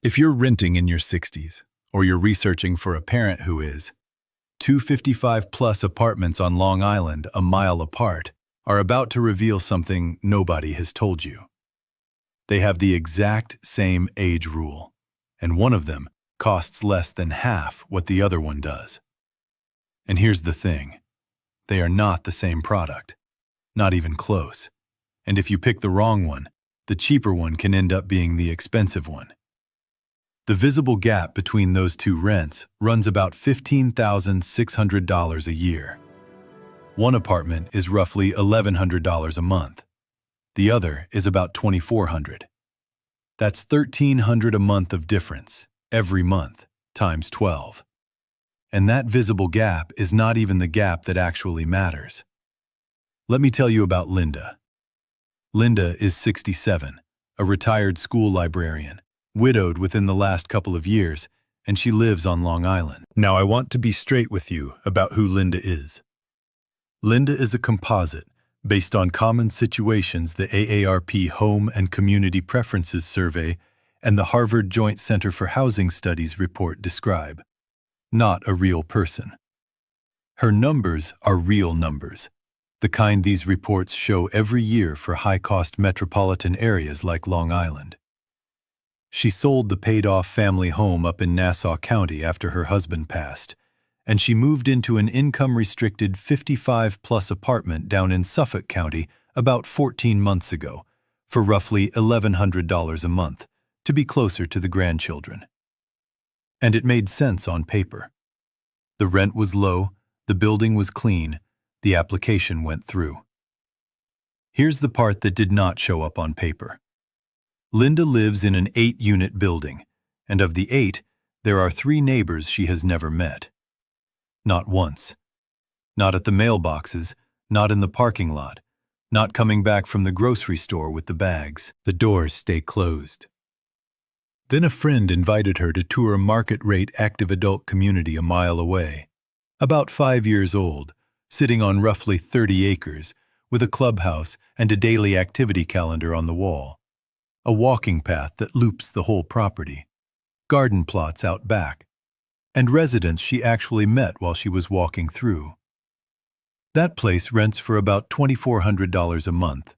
If you're renting in your 60s, or you're researching for a parent who is, 255-plus apartments on Long Island, a mile apart, are about to reveal something nobody has told you. They have the exact same age rule, and one of them costs less than half what the other one does. And here's the thing. They are not the same product, not even close. And if you pick the wrong one, the cheaper one can end up being the expensive one. The visible gap between those two rents runs about $15,600 a year. One apartment is roughly $1,100 a month. The other is about $2,400. That's $1,300 a month of difference, every month, times 12. And that visible gap is not even the gap that actually matters. Let me tell you about Linda. Linda is 67, a retired school librarian, widowed within the last couple of years, and she lives on Long Island. Now I want to be straight with you about who Linda is. Linda is a composite based on common situations the AARP Home and Community Preferences Survey and the Harvard Joint Center for Housing Studies report describe, not a real person. Her numbers are real numbers, the kind these reports show every year for high-cost metropolitan areas like Long Island. She sold the paid-off family home up in Nassau County after her husband passed, and she moved into an income-restricted 55-plus apartment down in Suffolk County about 14 months ago for roughly $1,100 a month to be closer to the grandchildren. And it made sense on paper. The rent was low, the building was clean, the application went through. Here's the part that did not show up on paper. Linda lives in an 8-unit building, and of the 8, there are 3 neighbors she has never met. Not once. Not at the mailboxes, not in the parking lot, not coming back from the grocery store with the bags. The doors stay closed. Then a friend invited her to tour a market-rate active adult community a mile away, about 5 years old, sitting on roughly 30 acres, with a clubhouse and a daily activity calendar on the wall. A walking path that loops the whole property, garden plots out back, and residents she actually met while she was walking through. That place rents for about $2,400 a month.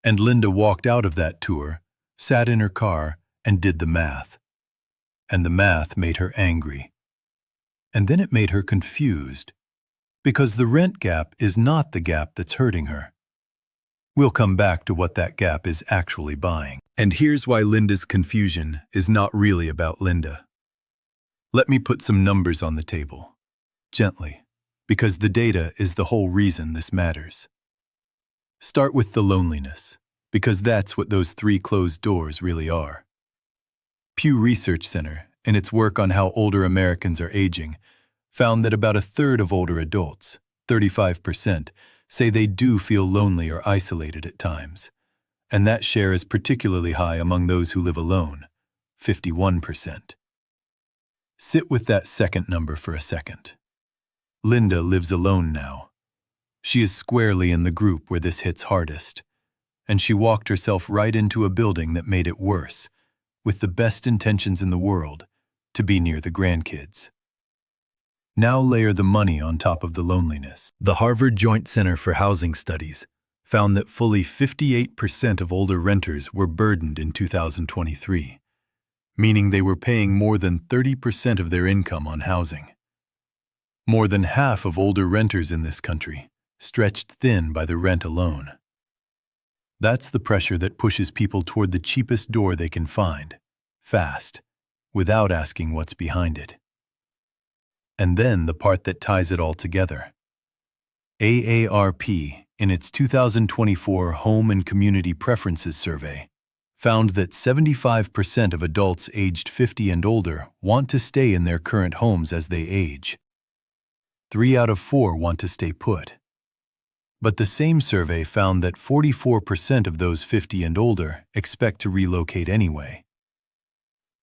And Linda walked out of that tour, sat in her car, and did the math. And the math made her angry. And then it made her confused, because the rent gap is not the gap that's hurting her. We'll come back to what that gap is actually buying. And here's why Linda's confusion is not really about Linda. Let me put some numbers on the table, gently, because the data is the whole reason this matters. Start with the loneliness, because that's what those 3 closed doors really are. Pew Research Center, in its work on how older Americans are aging, found that about a third of older adults, 35%, say they do feel lonely or isolated at times, and that share is particularly high among those who live alone, 51%. Sit with that second number for a second. Linda lives alone now. She is squarely in the group where this hits hardest, and she walked herself right into a building that made it worse, with the best intentions in the world, to be near the grandkids. Now layer the money on top of the loneliness. The Harvard Joint Center for Housing Studies found that fully 58% of older renters were burdened in 2023, meaning they were paying more than 30% of their income on housing. More than half of older renters in this country stretched thin by the rent alone. That's the pressure that pushes people toward the cheapest door they can find, fast, without asking what's behind it. And then the part that ties it all together. AARP, in its 2024 Home and Community Preferences Survey, found that 75% of adults aged 50 and older want to stay in their current homes as they age. 3 out of 4 want to stay put. But the same survey found that 44% of those 50 and older expect to relocate anyway.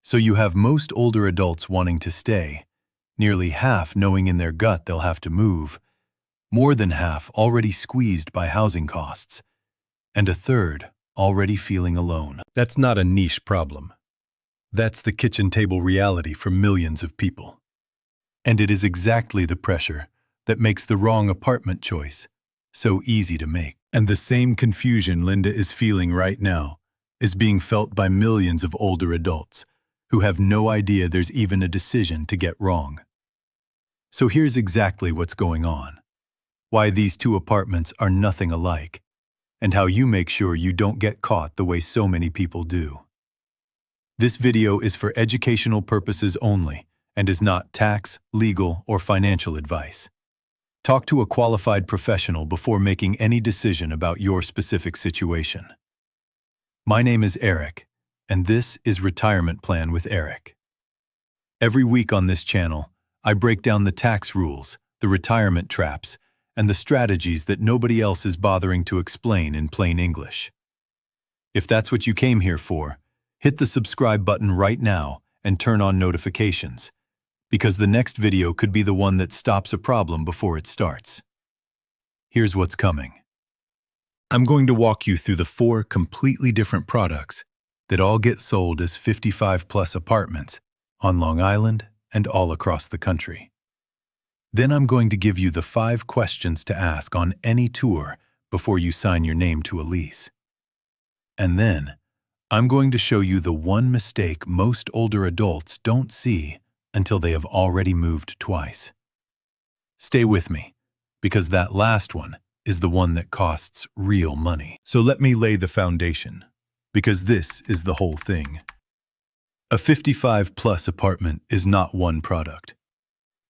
So you have most older adults wanting to stay, nearly half knowing in their gut they'll have to move, more than half already squeezed by housing costs, and a third already feeling alone. That's not a niche problem. That's the kitchen table reality for millions of people. And it is exactly the pressure that makes the wrong apartment choice so easy to make. And the same confusion Linda is feeling right now is being felt by millions of older adults who have no idea there's even a decision to get wrong. So here's exactly what's going on, why these two apartments are nothing alike, and how you make sure you don't get caught the way so many people do. This video is for educational purposes only and is not tax, legal, or financial advice. Talk to a qualified professional before making any decision about your specific situation. My name is Eric, and this is Retirement Plan with Eric. Every week on this channel, I break down the tax rules, the retirement traps, and the strategies that nobody else is bothering to explain in plain English. If that's what you came here for, hit the subscribe button right now and turn on notifications, because the next video could be the one that stops a problem before it starts. Here's what's coming. I'm going to walk you through the 4 completely different products that all get sold as 55-plus apartments on Long Island and all across the country. Then I'm going to give you the 5 questions to ask on any tour before you sign your name to a lease. And then I'm going to show you the one mistake most older adults don't see until they have already moved twice. Stay with me, because that last one is the one that costs real money. So let me lay the foundation, because this is the whole thing. A 55-plus apartment is not one product.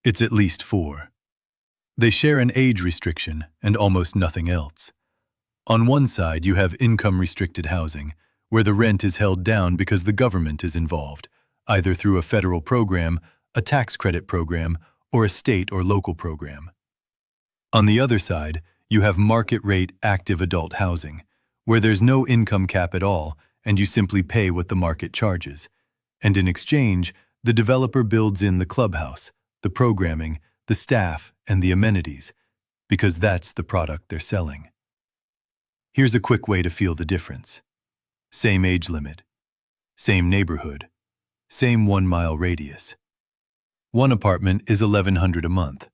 It's at least 4. They share an age restriction and almost nothing else. On one side, you have income-restricted housing, where the rent is held down because the government is involved, either through a federal program, a tax credit program, or a state or local program. On the other side, you have market-rate active adult housing, where there's no income cap at all and you simply pay what the market charges. And in exchange, the developer builds in the clubhouse, the programming, the staff, and the amenities, because that's the product they're selling. Here's a quick way to feel the difference. Same age limit, same neighborhood, same 1-mile radius. One apartment is $1,100 a month.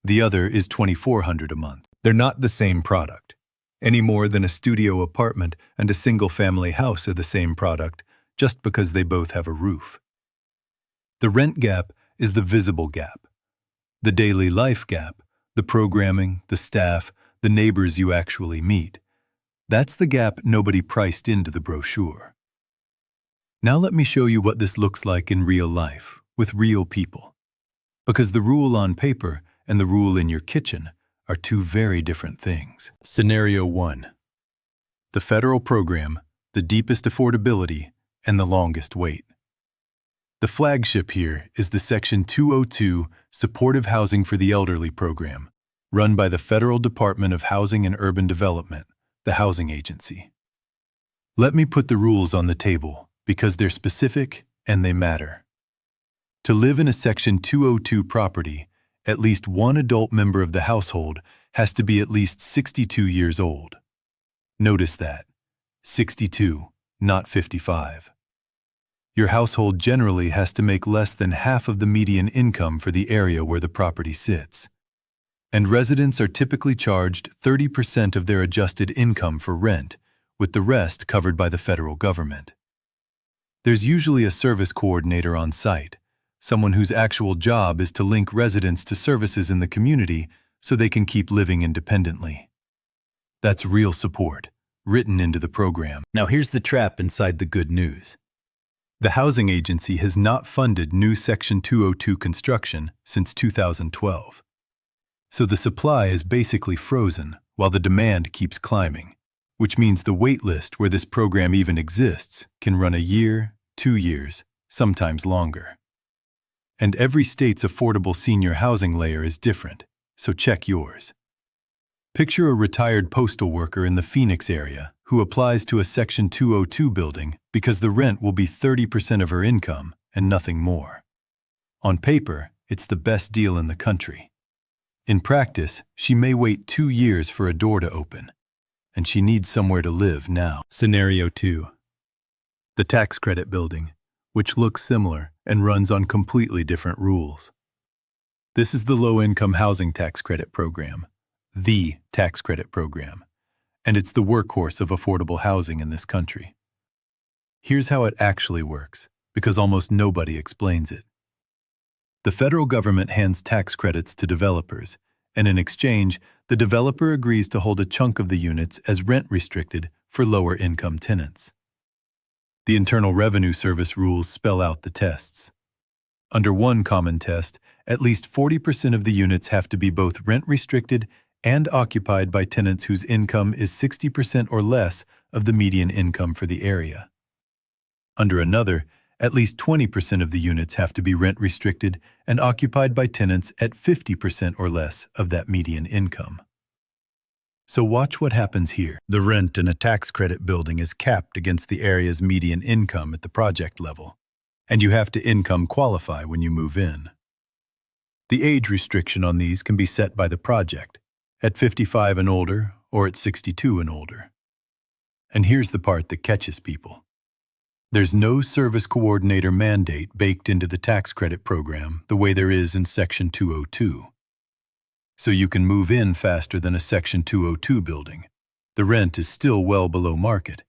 The other is $2,400 a month. They're not the same product, any more than a studio apartment and a single-family house are the same product just because they both have a roof. The rent gap is the visible gap. The daily life gap, the programming, the staff, the neighbors you actually meet, that's the gap nobody priced into the brochure. Now let me show you what this looks like in real life, with real people. Because the rule on paper and the rule in your kitchen are 2 very different things. Scenario 1. The federal program, the deepest affordability, and the longest wait. The flagship here is the Section 202 Supportive Housing for the Elderly program, run by the Federal Department of Housing and Urban Development, the housing agency. Let me put the rules on the table because they're specific and they matter. To live in a Section 202 property, at least one adult member of the household has to be at least 62 years old. Notice that. 62, not 55. Your household generally has to make less than half of the median income for the area where the property sits. And residents are typically charged 30% of their adjusted income for rent, with the rest covered by the federal government. There's usually a service coordinator on site, someone whose actual job is to link residents to services in the community so they can keep living independently. That's real support, written into the program. Now here's the trap inside the good news. The housing agency has not funded new Section 202 construction since 2012. So the supply is basically frozen while the demand keeps climbing, which means the wait list where this program even exists can run a year, 2 years, sometimes longer. And every state's affordable senior housing layer is different, so check yours. Picture a retired postal worker in the Phoenix area who applies to a Section 202 building because the rent will be 30% of her income and nothing more. On paper, it's the best deal in the country. In practice, she may wait 2 years for a door to open, and she needs somewhere to live now. Scenario 2. The tax credit building, which looks similar and runs on completely different rules. This is the Low-Income Housing Tax Credit Program, the tax credit program, and it's the workhorse of affordable housing in this country. Here's how it actually works, because almost nobody explains it. The federal government hands tax credits to developers, and in exchange, the developer agrees to hold a chunk of the units as rent-restricted for lower-income tenants. The Internal Revenue Service rules spell out the tests. Under one common test, at least 40% of the units have to be both rent-restricted and occupied by tenants whose income is 60% or less of the median income for the area. Under another, at least 20% of the units have to be rent-restricted and occupied by tenants at 50% or less of that median income. So watch what happens here. The rent in a tax credit building is capped against the area's median income at the project level, and you have to income qualify when you move in. The age restriction on these can be set by the project, at 55 and older or at 62 and older. And here's the part that catches people. There's no service coordinator mandate baked into the tax credit program the way there is in Section 202. So you can move in faster than a Section 202 building. The rent is still well below market.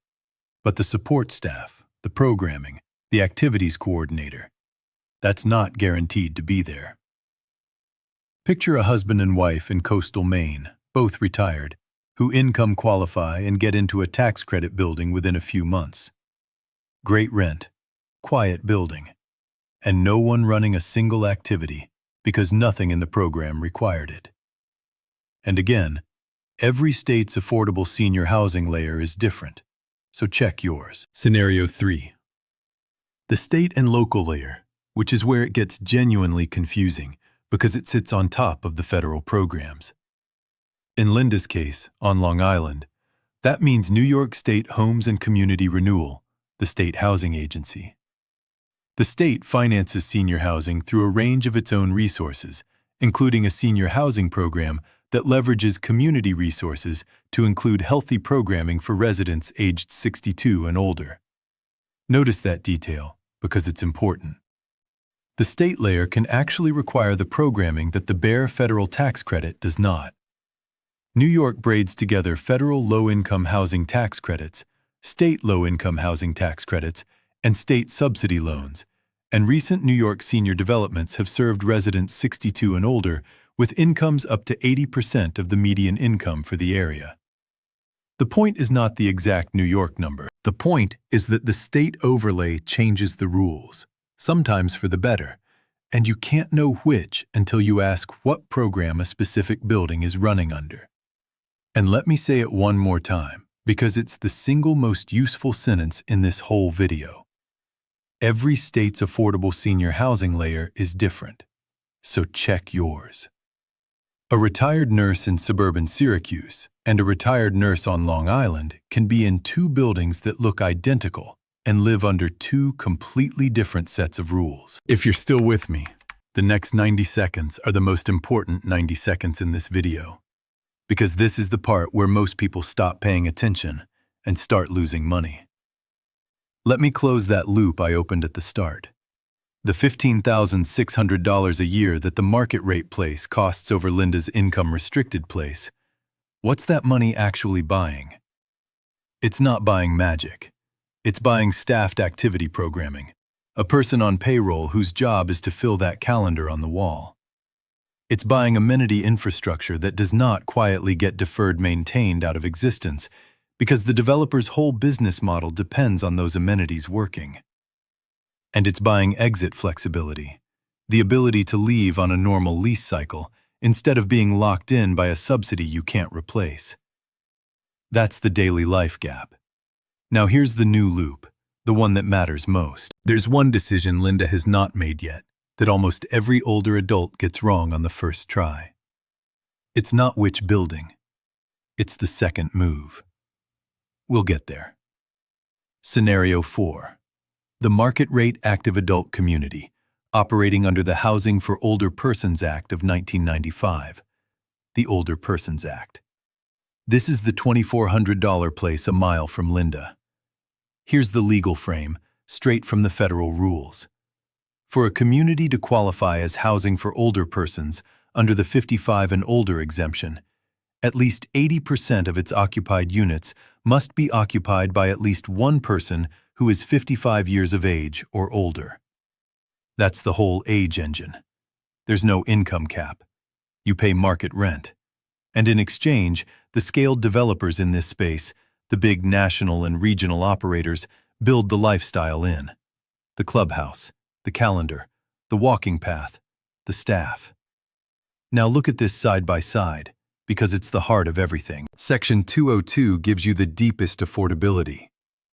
But the support staff, the programming, the activities coordinator, that's not guaranteed to be there. Picture a husband and wife in coastal Maine, both retired, who income qualify and get into a tax credit building within a few months. Great rent, quiet building, and no one running a single activity because nothing in the program required it. And again, every state's affordable senior housing layer is different, so check yours. Scenario 3. The state and local layer, which is where it gets genuinely confusing because it sits on top of the federal programs. In Linda's case, on Long Island, that means New York State Homes and Community Renewal, the state housing agency. The state finances senior housing through a range of its own resources, including a senior housing program that leverages community resources to include healthy programming for residents aged 62 and older. Notice that detail, because it's important. The state layer can actually require the programming that the bare federal tax credit does not. New York braids together federal low-income housing tax credits, state low-income housing tax credits, and state subsidy loans, and recent New York senior developments have served residents 62 and older with incomes up to 80% of the median income for the area. The point is not the exact New York number. The point is that the state overlay changes the rules, sometimes for the better, and you can't know which until you ask what program a specific building is running under. And let me say it one more time, because it's the single most useful sentence in this whole video. Every state's affordable senior housing layer is different, so check yours. A retired nurse in suburban Syracuse and a retired nurse on Long Island can be in two buildings that look identical and live under two completely different sets of rules. If you're still with me, the next 90 seconds are the most important 90 seconds in this video, because this is the part where most people stop paying attention and start losing money. Let me close that loop I opened at the start. The $15,600 a year that the market rate place costs over Linda's income-restricted place, what's that money actually buying? It's not buying magic. It's buying staffed activity programming, a person on payroll whose job is to fill that calendar on the wall. It's buying amenity infrastructure that does not quietly get deferred maintained out of existence because the developer's whole business model depends on those amenities working. And it's buying exit flexibility, the ability to leave on a normal lease cycle instead of being locked in by a subsidy you can't replace. That's the daily life gap. Now here's the new loop, the one that matters most. There's one decision Linda has not made yet that almost every older adult gets wrong on the first try. It's not which building, it's the second move. We'll get there. Scenario 4. The market rate active adult community, operating under the Housing for Older Persons Act of 1995, the Older Persons Act. This is the $2,400 place a mile from Linda. Here's the legal frame, straight from the federal rules. For a community to qualify as housing for older persons under the 55 and older exemption, at least 80% of its occupied units must be occupied by at least one person who is 55 years of age or older. That's the whole age engine. There's no income cap. You pay market rent. And in exchange, the scaled developers in this space, the big national and regional operators, build the lifestyle in. The clubhouse, the calendar, the walking path, the staff. Now look at this side by side, because it's the heart of everything. Section 202 gives you the deepest affordability.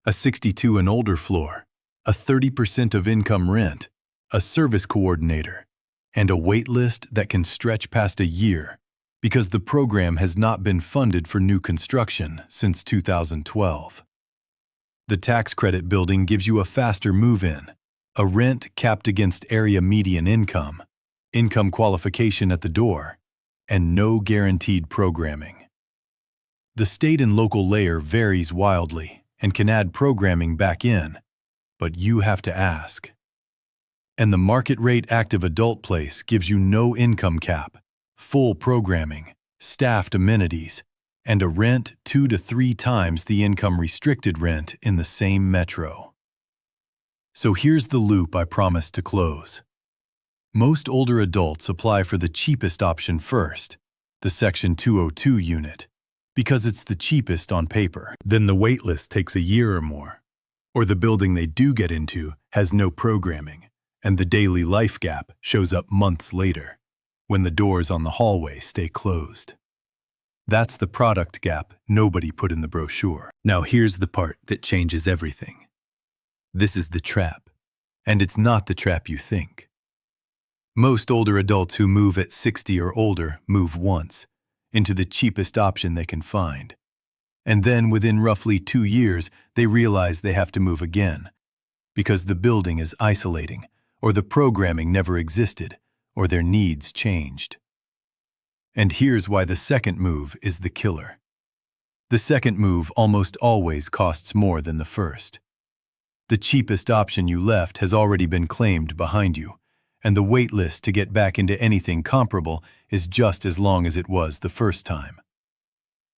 A 62 and older floor, a 30% of income rent, a service coordinator, and a wait list that can stretch past a year because the program has not been funded for new construction since 2012. The tax credit building gives you a faster move-in, a rent capped against area median income qualification at the door, and no guaranteed programming. The state and local layer varies wildly and can add programming back in, but you have to ask. And the market rate active adult place gives you no income cap, full programming, staffed amenities, and a rent 2 to 3 times the income restricted rent in the same metro. So here's the loop I promised to close. Most older adults apply for the cheapest option first, the Section 202 unit, because it's the cheapest on paper. Then the waitlist takes a year or more, or the building they do get into has no programming, and the daily life gap shows up months later, when the doors on the hallway stay closed. That's the product gap nobody put in the brochure. Now here's the part that changes everything. This is the trap, and it's not the trap you think. Most older adults who move at 60 or older move once, into the cheapest option they can find. And then within roughly 2 years, they realize they have to move again, because the building is isolating, or the programming never existed, or their needs changed. And here's why the second move is the killer. The second move almost always costs more than the first. The cheapest option you left has already been claimed behind you, and the wait list to get back into anything comparable is just as long as it was the first time.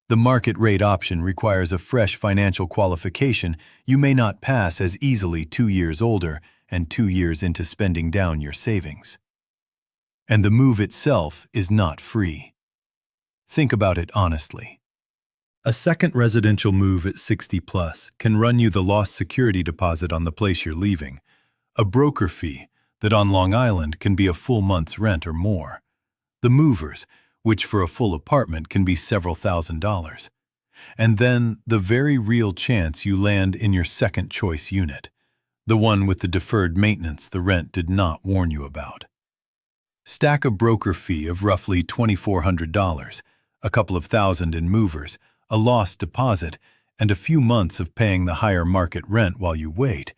The market rate option requires a fresh financial qualification you may not pass as easily 2 years older and 2 years into spending down your savings. And the move itself is not free. Think about it honestly. A second residential move at 60 plus can run you the lost security deposit on the place you're leaving, a broker fee that on Long Island can be a full month's rent or more, the movers, which for a full apartment can be several $1,000s, and then the very real chance you land in your second choice unit, the one with the deferred maintenance the rent did not warn you about. Stack a broker fee of roughly $2,400, a couple of thousand in movers, a lost deposit, and a few months of paying the higher market rent while you wait,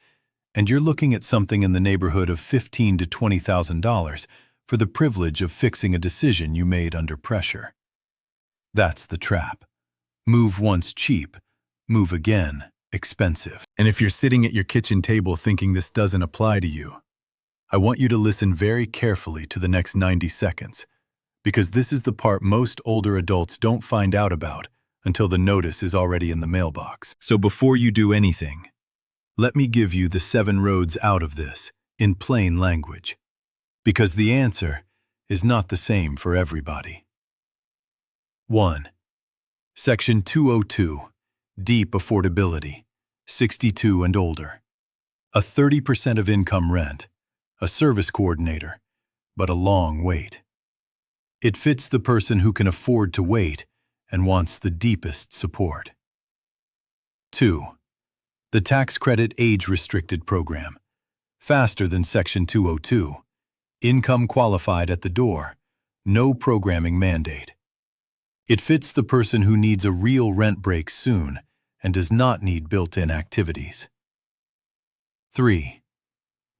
and you're looking at something in the neighborhood of $15,000 to $20,000 for the privilege of fixing a decision you made under pressure. That's the trap. Move once cheap, move again expensive. And if you're sitting at your kitchen table thinking this doesn't apply to you, I want you to listen very carefully to the next 90 seconds, because this is the part most older adults don't find out about until the notice is already in the mailbox. So before you do anything, let me give you the 7 roads out of this in plain language, because the answer is not the same for everybody. 1. Section 202, Deep Affordability, 62 and older. A 30% of income rent, a service coordinator, but a long wait. It fits the person who can afford to wait and wants the deepest support. 2. The Tax Credit Age Restricted Program, faster than Section 202, income qualified at the door, no programming mandate. It fits the person who needs a real rent break soon and does not need built-in activities. 3.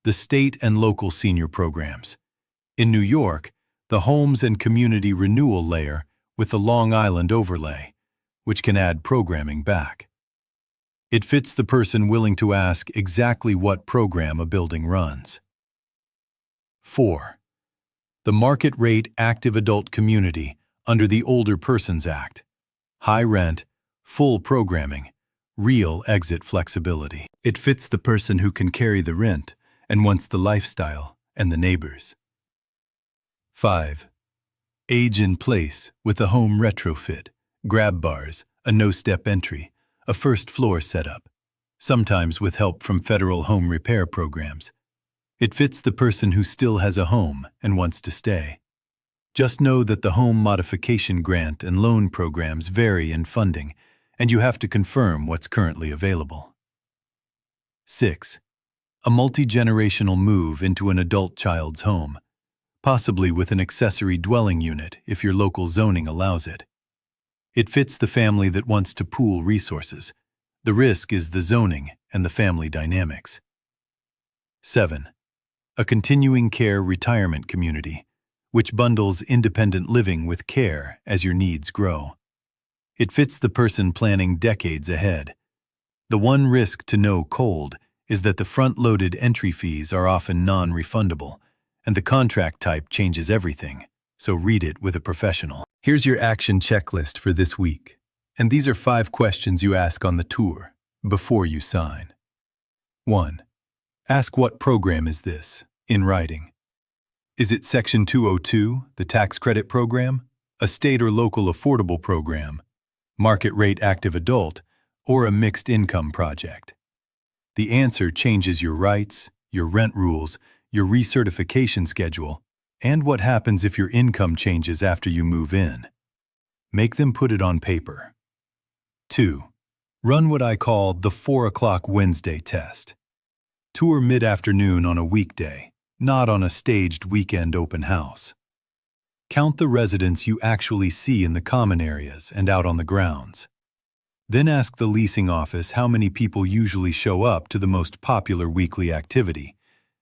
The state and local senior programs. In New York, the Homes and Community Renewal layer with the Long Island overlay, which can add programming back. It fits the person willing to ask exactly what program a building runs. 4. The market rate active adult community under the Older Persons Act. High rent, full programming, real exit flexibility. It fits the person who can carry the rent and wants the lifestyle and the neighbors. 5. Age in place with a home retrofit, grab bars, a no-step entry, a first-floor setup, sometimes with help from federal home repair programs. It fits the person who still has a home and wants to stay. Just know that the home modification grant and loan programs vary in funding, and you have to confirm what's currently available. 6. A multi-generational move into an adult child's home, possibly with an accessory dwelling unit if your local zoning allows it. It fits the family that wants to pool resources. The risk is the zoning and the family dynamics. 7. A continuing care retirement community, which bundles independent living with care as your needs grow. It fits the person planning decades ahead. The one risk to know cold is that the front-loaded entry fees are often non-refundable, and the contract type changes everything, so read it with a professional. Here's your action checklist for this week, and these are 5 questions you ask on the tour before you sign. 1. Ask what program is this, in writing. Is it Section 202, the tax credit program, a state or local affordable program, market rate active adult, or a mixed income project? The answer changes your rights, your rent rules, your recertification schedule, and what happens if your income changes after you move in. Make them put it on paper. 2. Run what I call the 4 o'clock Wednesday test. Tour mid-afternoon on a weekday, not on a staged weekend open house. Count the residents you actually see in the common areas and out on the grounds. Then ask the leasing office how many people usually show up to the most popular weekly activity,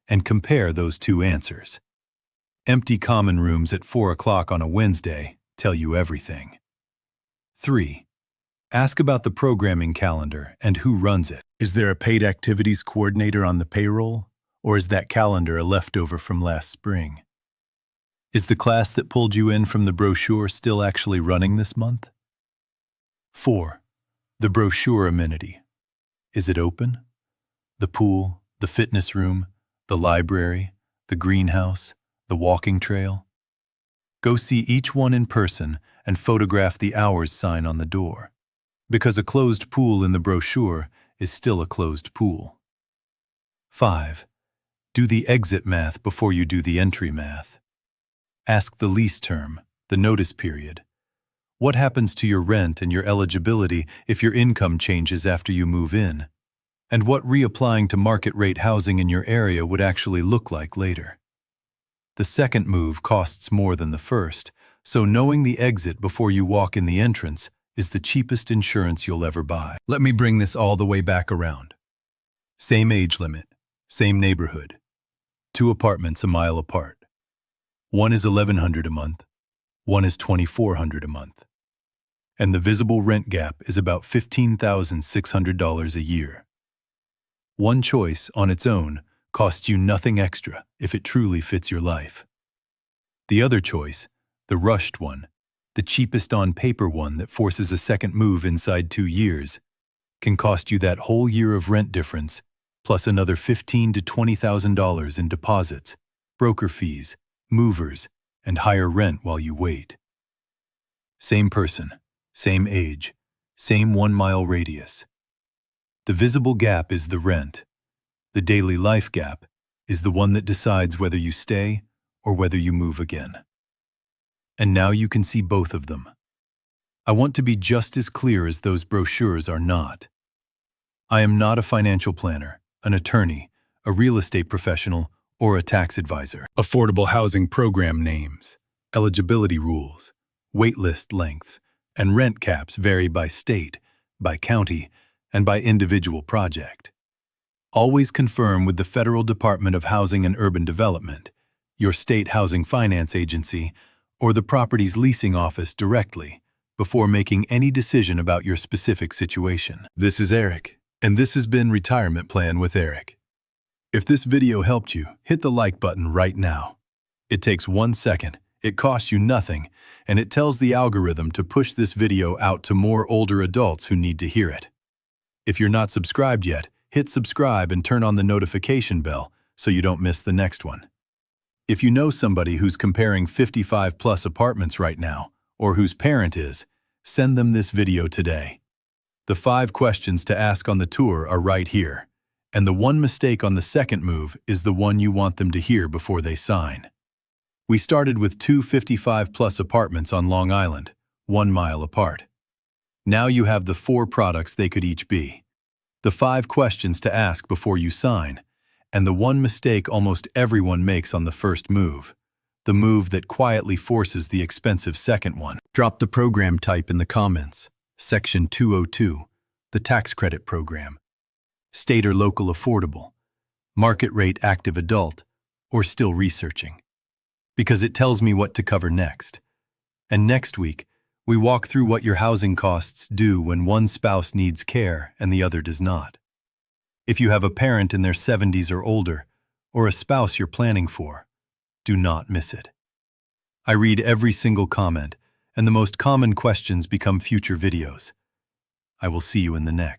and compare those 2 answers. Empty common rooms at 4 o'clock on a Wednesday tell you everything. 3. Ask about the programming calendar and who runs it. Is there a paid activities coordinator on the payroll, or is that calendar a leftover from last spring? Is the class that pulled you in from the brochure still actually running this month? 4. The brochure amenity. Is it open? The pool, the fitness room, the library, the greenhouse, the walking trail? Go see each one in person and photograph the hours sign on the door, because a closed pool in the brochure is still a closed pool. 5. Do the exit math before you do the entry math. Ask the lease term, the notice period. What happens to your rent and your eligibility if your income changes after you move in? And what reapplying to market rate housing in your area would actually look like later. The second move costs more than the first, so knowing the exit before you walk in the entrance is the cheapest insurance you'll ever buy. Let me bring this all the way back around. Same age limit, same neighborhood. 2 apartments a mile apart. One is $1,100 a month, one is $2,400 a month. And the visible rent gap is about $15,600 a year. One choice on its own costs you nothing extra if it truly fits your life. The other choice, the rushed one, the cheapest on paper one that forces a second move inside 2 years, can cost you that whole year of rent difference, plus another $15,000 to $20,000 in deposits, broker fees, movers, and higher rent while you wait. Same person, same age, same 1-mile radius. The visible gap is the rent. The daily life gap is the one that decides whether you stay or whether you move again. And now you can see both of them. I want to be just as clear as those brochures are not. I am not a financial planner, an attorney, a real estate professional, or a tax advisor. Affordable housing program names, eligibility rules, waitlist lengths, and rent caps vary by state, by county, and by individual project. Always confirm with the Federal Department of Housing and Urban Development, your state housing finance agency, or the property's leasing office directly before making any decision about your specific situation. This is Eric, And this has been Retirement Plan with Eric. If this video helped you, hit the like button right now. It takes 1 second, it costs you nothing, and it tells the algorithm to push this video out to more older adults who need to hear it. If you're not subscribed yet, hit subscribe and turn on the notification bell so you don't miss the next one. If you know somebody who's comparing 55+ apartments right now, or whose parent is, send them this video today. The 5 questions to ask on the tour are right here, and the one mistake on the second move is the one you want them to hear before they sign. We started with 2 55+ apartments on Long Island, 1 mile apart. Now you have the 4 products they could each be, the 5 questions to ask before you sign, and the one mistake almost everyone makes on the first move, the move that quietly forces the expensive second one. Drop the program type in the comments. Section 202, the tax credit program. State or local affordable, market rate active adult, or still researching. Because it tells me what to cover next. And next week, we walk through what your housing costs do when one spouse needs care and the other does not. If you have a parent in their 70s or older, or a spouse you're planning for, do not miss it. I read every single comment, and the most common questions become future videos. I will see you in the next.